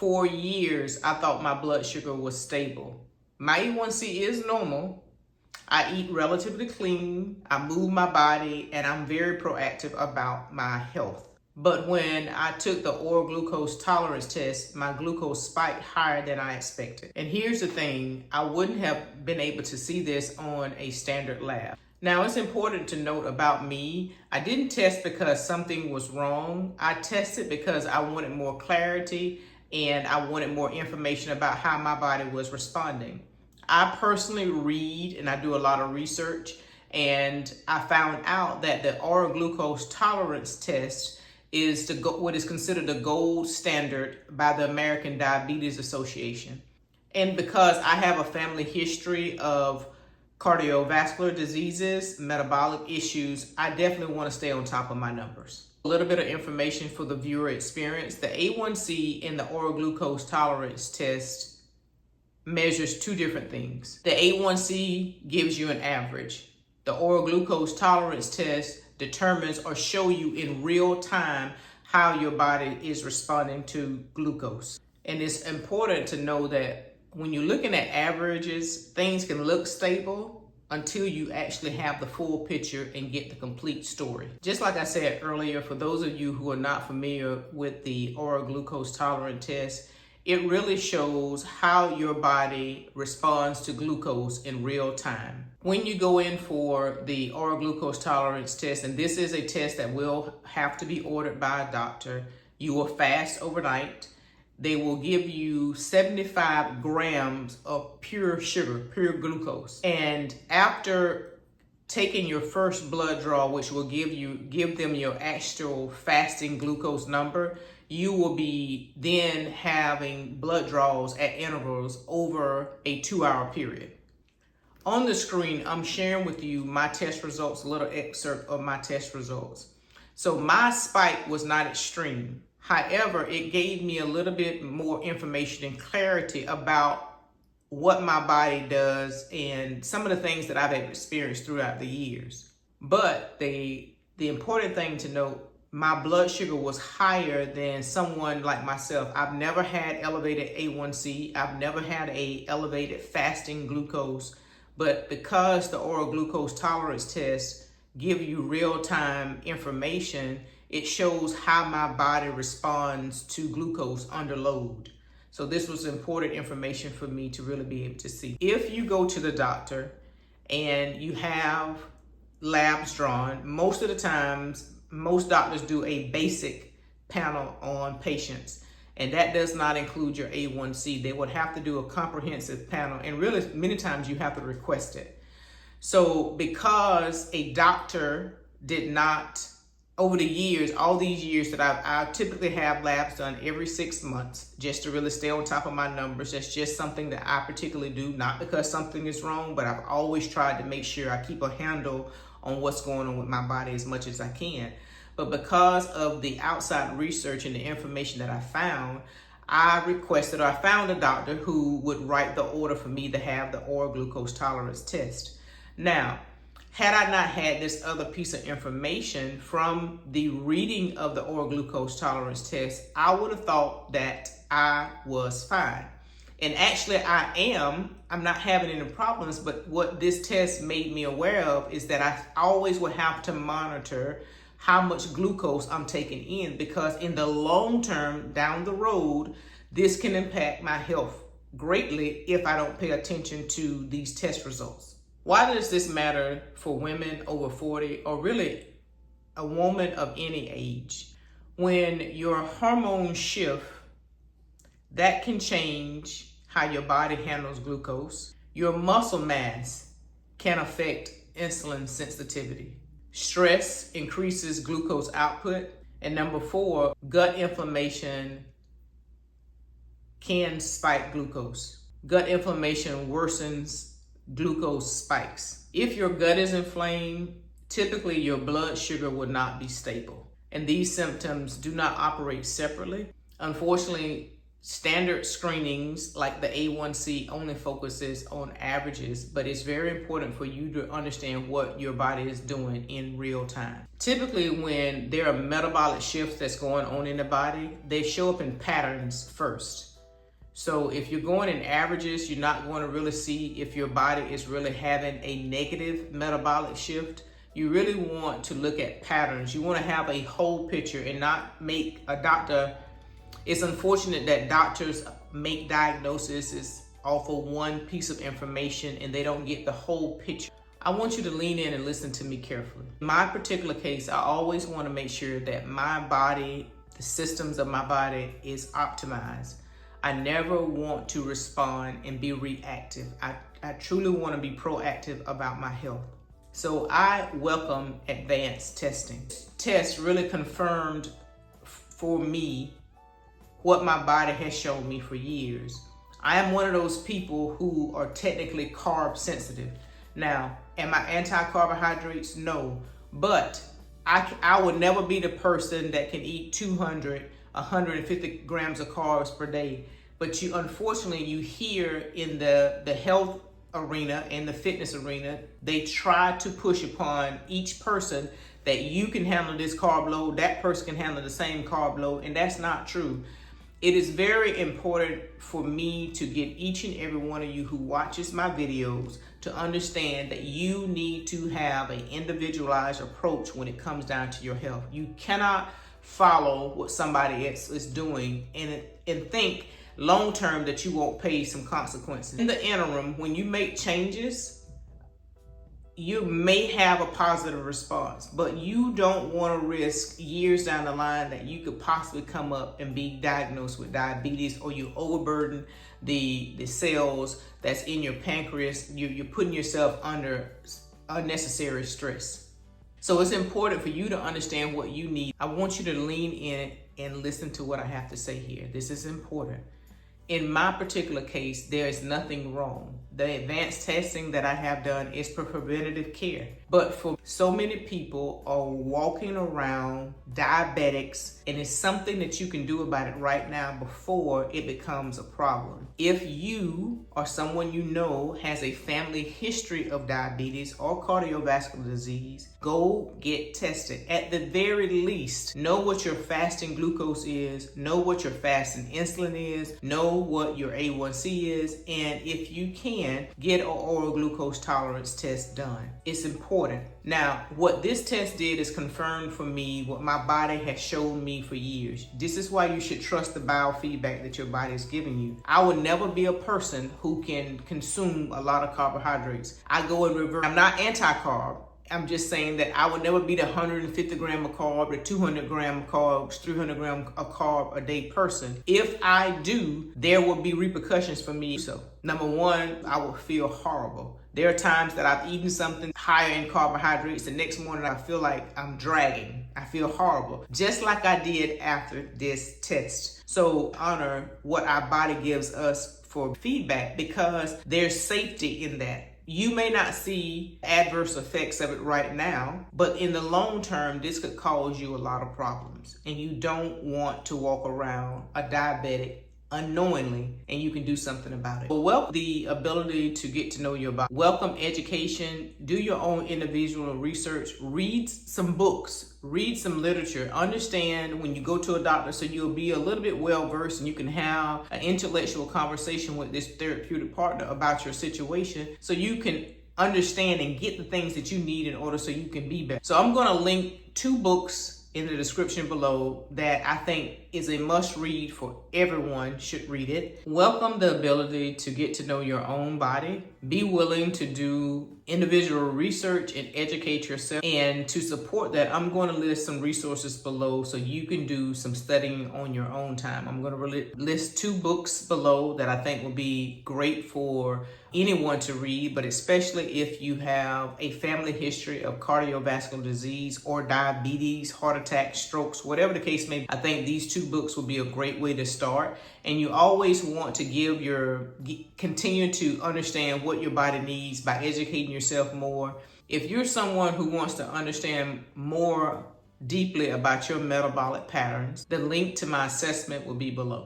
For years, I thought my blood sugar was stable. My A1C is normal. I eat relatively clean, I move my body, and I'm very proactive about my health. But when I took the oral glucose tolerance test, my glucose spiked higher than I expected. And here's the thing, I wouldn't have been able to see this on a standard lab. Now, it's important to note about me, I didn't test because something was wrong. I tested because I wanted more clarity and I wanted more information about how my body was responding. I personally read and I do a lot of research, and I found out that the oral glucose tolerance test is what is considered the gold standard by the American Diabetes Association. And because I have a family history of cardiovascular diseases, metabolic issues, I definitely want to stay on top of my numbers. A little bit of information for the viewer experience. The A1C in the oral glucose tolerance test measures two different things. The A1C gives you an average. The oral glucose tolerance test determines or show you in real time how your body is responding to glucose. And it's important to know that when you're looking at averages, things can look stable until you actually have the full picture and get the complete story. Just like I said earlier, for those of you who are not familiar with the oral glucose tolerance test, it really shows how your body responds to glucose in real time. When you go in for the oral glucose tolerance test, and this is a test that will have to be ordered by a doctor, you will fast overnight. They will give you 75 grams of pure sugar, pure glucose. And after taking your first blood draw, which will give them your actual fasting glucose number, you will be then having blood draws at intervals over a 2-hour period. On the screen, I'm sharing with you my test results, a little excerpt of my test results. So my spike was not extreme. However, it gave me a little bit more information and clarity about what my body does and some of the things that I've experienced throughout the years. But the important thing to note, my blood sugar was higher than someone like myself. I've never had elevated A1C. I've never had a elevated fasting glucose. But because the oral glucose tolerance tests give you real-time information, it shows how my body responds to glucose under load. So this was important information for me to really be able to see. If you go to the doctor and you have labs drawn, most of the times, most doctors do a basic panel on patients, and that does not include your A1C. They would have to do a comprehensive panel, and really many times you have to request it. So because a doctor did not, over the years, all these years that I typically have labs done every 6 months just to really stay on top of my numbers. That's just something that I particularly do, not because something is wrong, but I've always tried to make sure I keep a handle on what's going on with my body as much as I can. But because of the outside research and the information that I found, I found a doctor who would write the order for me to have the oral glucose tolerance test. Now, had I not had this other piece of information from the reading of the oral glucose tolerance test, I would have thought that I was fine. And actually I am. I'm not having any problems, but what this test made me aware of is that I always would have to monitor how much glucose I'm taking in, because in the long term, down the road, this can impact my health greatly if I don't pay attention to these test results. Why does this matter for women over 40, or really a woman of any age? When your hormones shift, that can change how your body handles glucose. Your muscle mass can affect insulin sensitivity. Stress increases glucose output. And number 4, gut inflammation can spike glucose. Gut inflammation worsens glucose spikes. If your gut is inflamed, typically your blood sugar will not be stable. And these symptoms do not operate separately. Unfortunately, standard screenings like the A1C only focuses on averages, but it's very important for you to understand what your body is doing in real time. Typically, when there are metabolic shifts that's going on in the body, they show up in patterns first. So if you're going in averages, you're not going to really see if your body is really having a negative metabolic shift. You really want to look at patterns. You want to have a whole picture and not make a doctor. It's unfortunate that doctors make diagnoses off of one piece of information and they don't get the whole picture. I want you to lean in and listen to me carefully. In my particular case, I always want to make sure that my body, the systems of my body is optimized. I never want to respond and be reactive. I truly want to be proactive about my health. So I welcome advanced testing. Test really confirmed for me what my body has shown me for years. I am one of those people who are technically carb sensitive. Now, am I anti-carbohydrates? No, but I would never be the person that can eat 200, 150 grams of carbs per day. But unfortunately, you hear in the health arena and the fitness arena, they try to push upon each person that you can handle this carb load, that person can handle the same carb load, and that's not true. It is very important for me to get each and every one of you who watches my videos to understand that you need to have an individualized approach when it comes down to your health. You cannot follow what somebody else is doing and think long-term that you won't pay some consequences. In the interim, when you make changes, you may have a positive response, but you don't want to risk years down the line that you could possibly come up and be diagnosed with diabetes, or you overburden the cells that's in your pancreas. You're putting yourself under unnecessary stress. So it's important for you to understand what you need. I want you to lean in and listen to what I have to say here. This is important. In my particular case, there is nothing wrong. The advanced testing that I have done is for preventative care. But for so many people are walking around diabetics, and it's something that you can do about it right now before it becomes a problem. If you or someone you know has a family history of diabetes or cardiovascular disease, go get tested. At the very least, know what your fasting glucose is, know what your fasting insulin is, know what your A1C is, and if you can, get an oral glucose tolerance test done. It's important. Now, what this test did is confirmed for me what my body has shown me for years. This is why you should trust the biofeedback that your body is giving you. I would never be a person who can consume a lot of carbohydrates. I go in reverse. I'm not anti-carb. I'm just saying that I would never be the 150 gram of carb, the 200 gram of carbs, 300 gram of carb a day person. If I do, there will be repercussions for me. So, number one, I will feel horrible. There are times that I've eaten something higher in carbohydrates. The next morning, I feel like I'm dragging. I feel horrible, just like I did after this test. So honor what our body gives us for feedback, because there's safety in that. You may not see adverse effects of it right now, but in the long term, this could cause you a lot of problems. And you don't want to walk around a diabetic unknowingly, and you can do something about it. Welcome the ability to get to know your body. Welcome education. Do your own individual research. Read some books. Read some literature. Understand when you go to a doctor, so you'll be a little bit well versed and you can have an intellectual conversation with this therapeutic partner about your situation, so you can understand and get the things that you need in order so you can be better. So I'm going to link 2 books in the description below that I think is a must read for everyone should read it. Welcome the ability to get to know your own body. Be willing to do individual research and educate yourself. And to support that, I'm going to list some resources below so you can do some studying on your own time. I'm going to list 2 books below that I think will be great for anyone to read, but especially if you have a family history of cardiovascular disease or diabetes, heart attack, strokes, whatever the case may be. I think these 2 books will be a great way to start. And you always want to continue to understand what your body needs by educating yourself more. If you're someone who wants to understand more deeply about your metabolic patterns, the link to my assessment will be below.